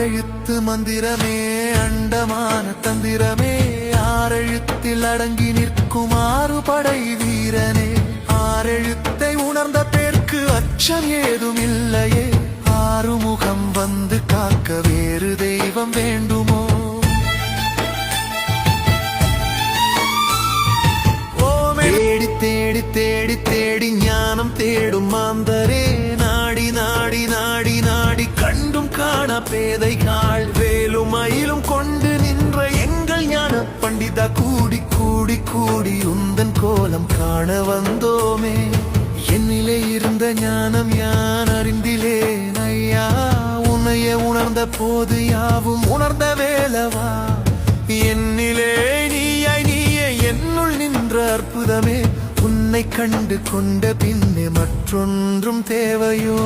ஆறெழுத்து மந்திரமே அண்டமான தந்திரமே ஆறெழுத்தில் அடங்கி நிற்கும் ஆறுபடை வீரனே ஆறெழுத்தை உணர்ந்த பேர்க்கு அச்சம் ஏதும் இல்லையே ஆறுமுகம் வந்து காக்க வேறு தெய்வம் வேண்டுமோ தேடி தேடி தேடி தேடி ஞானம் தேடும் மாந்தரே நாடி நாடி நாடி நாடி கண்டும் காண பேதைகள் வேலும் மயிலும் கொண்டு நின்ற எங்கள் ஞான பண்டிதா கூடி கூடி கூடி உந்தன் கோலம் காண வந்தோமே என்னிலே இருந்த ஞானம் யான் அறிந்திலேன் ஐயா உன்னையே உணர்ந்த போது யாவும் உணர்ந்த வேலவா என்னிலே நீயே என்னுள் நின்ற அற்புதமே உன்னை கண்டு கொண்ட பின்னே மற்றொன்றும் தேவையோ